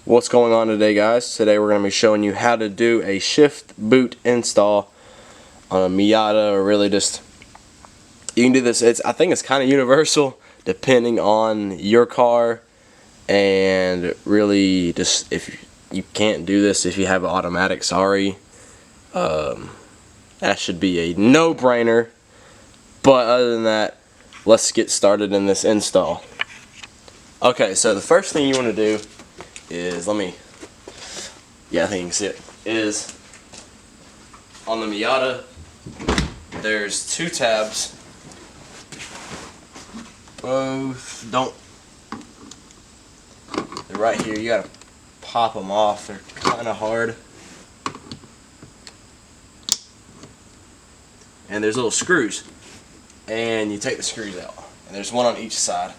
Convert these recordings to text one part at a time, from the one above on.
What's going on today, guys? Today we're going to be showing you how to do a shift boot install on a Miata, or really just, you can do this. I think it's kind of universal depending on your car, and really just if you can't do this if you have an automatic, sorry. That should be a no-brainer. But other than that, let's get started in this install. Okay, so the first thing you want to do is, I think you can see it, is on the Miata, there's two tabs. Both they're right here. You gotta pop them off. They're kind of hard. And there's little screws. And you take the screws out. And there's one on each side.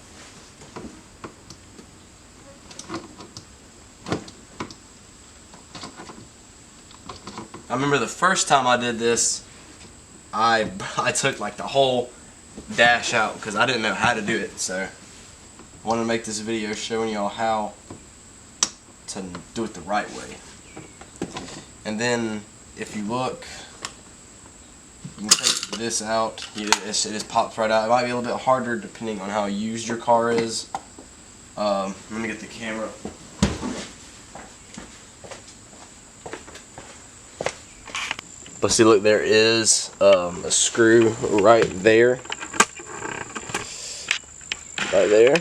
I remember the first time I did this, I took like the whole dash out because I didn't know how to do it. So I wanted to make this video showing y'all how to do it the right way. And then if you look, you can take this out. It just pops right out. It might be a little bit harder depending on how used your car is. Let me get the camera. But see, look, there is a screw right there. Right there.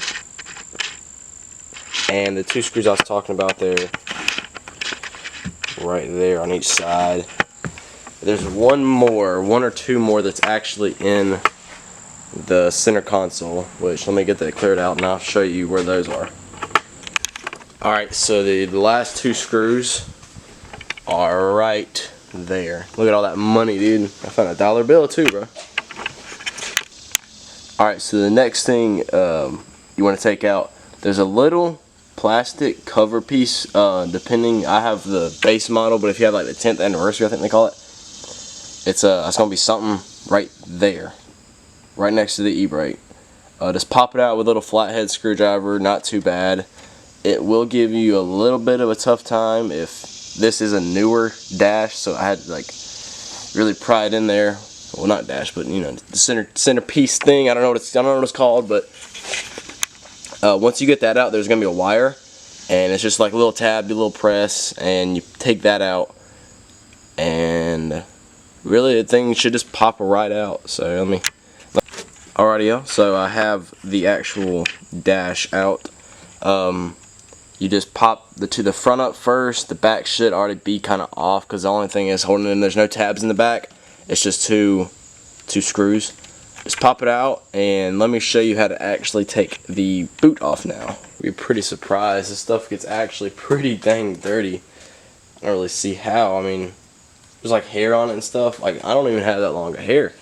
And the two screws I was talking about there, right there on each side. There's one or two more that's actually in the center console, which, let me get that cleared out and I'll show you where those are. Alright, so the last two screws are right there. Look at all that money, dude. I found a dollar bill too, bro. Alright, so the next thing you want to take out, there's a little plastic cover piece, depending, I have the base model, but if you have like the 10th anniversary, I think they call it, it's gonna be something right there, right next to the e-brake. Just pop it out with a little flathead screwdriver, not too bad. It will give you a little bit of a tough time if this is a newer dash, so I had to like really pry it in there. Well, not dash, but you know, the centerpiece thing. I don't know what it's called, but once you get that out, there's gonna be a wire, and it's just like a little tab, do a little press, and you take that out, and really the thing should just pop right out. So alrighty, y'all. So I have the actual dash out. You just pop the front up first. The back should already be kind of off because the only thing is holding it in. There's no tabs in the back. It's just two screws. Just pop it out, and let me show you how to actually take the boot off now. You'll be pretty surprised. This stuff gets actually pretty dang dirty. I don't really see how. I mean, there's like hair on it and stuff. Like, I don't even have that long of hair.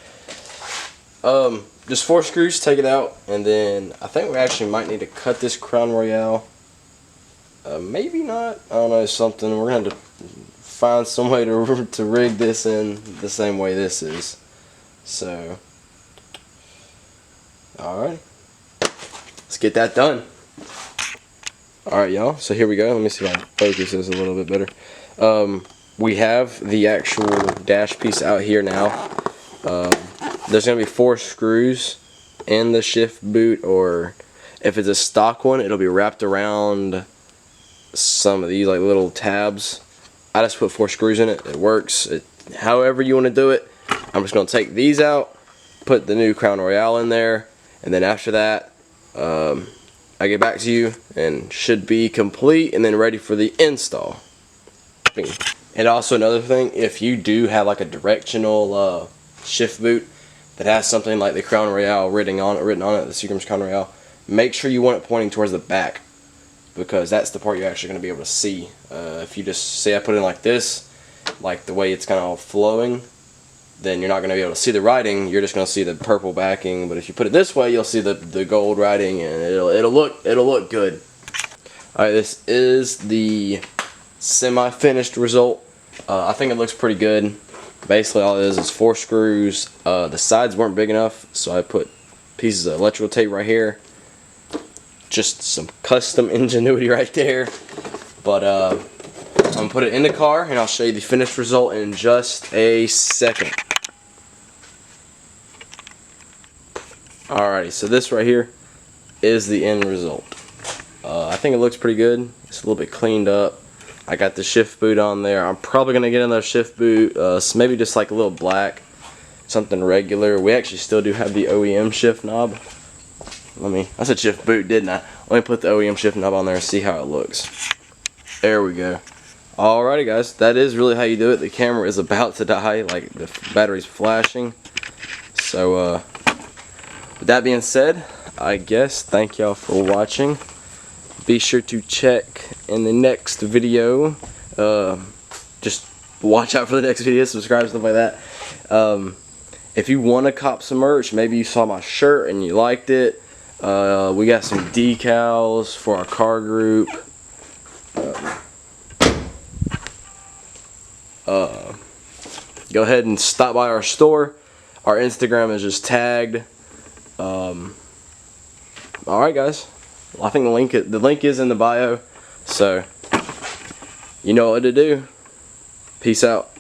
Just 4 screws, take it out, and then I think we actually might need to cut this Crown Royale. Maybe not. I don't know, something. We're going to have to find some way to rig this in the same way this is. So, alright. Let's get that done. Alright, y'all. So here we go. Let me see if I can focus this a little bit better. We have the actual dash piece out here now. There's going to be 4 screws in the shift boot, or if it's a stock one, it'll be wrapped around some of these like little tabs. I just put 4 screws in it. It works. However you want to do it. I'm just going to take these out, put the new Crown Royale in there, and then after that, I get back to you and should be complete and then ready for the install. And also another thing, if you do have like a directional shift boot that has something like the Crown Royale written on it, the Seagram's Crown Royale, make sure you want it pointing towards the back, because that's the part you're actually going to be able to see. If you just say I put it in like this, like the way it's kind of flowing, then you're not going to be able to see the writing. You're just going to see the purple backing. But if you put it this way, you'll see the gold writing, and it'll look good. All right, this is the semi-finished result. I think it looks pretty good. Basically, all it is 4 screws. The sides weren't big enough, so I put pieces of electrical tape right here. Just some custom ingenuity right there. But I'm gonna put it in the car and I'll show you the finished result in just a second. Alrighty, so this right here is the end result. I think it looks pretty good. It's a little bit cleaned up. I got the shift boot on there. I'm probably gonna get another shift boot, maybe just like a little black, something regular. We actually still do have the OEM shift knob. I said shift boot, didn't I? Let me put the OEM shift knob on there and see how it looks. There we go. Alrighty guys, that is really how you do it. The camera is about to die, like the battery's flashing. So with that being said, I guess thank y'all for watching. Be sure to check in the next video. Just watch out for the next video, subscribe, stuff like that. If you want to cop some merch, maybe you saw my shirt and you liked it. We got some decals for our car group. Go ahead and stop by our store. Our Instagram is just tagged. Alright guys, I think the link is in the bio, so you know what to do. Peace out.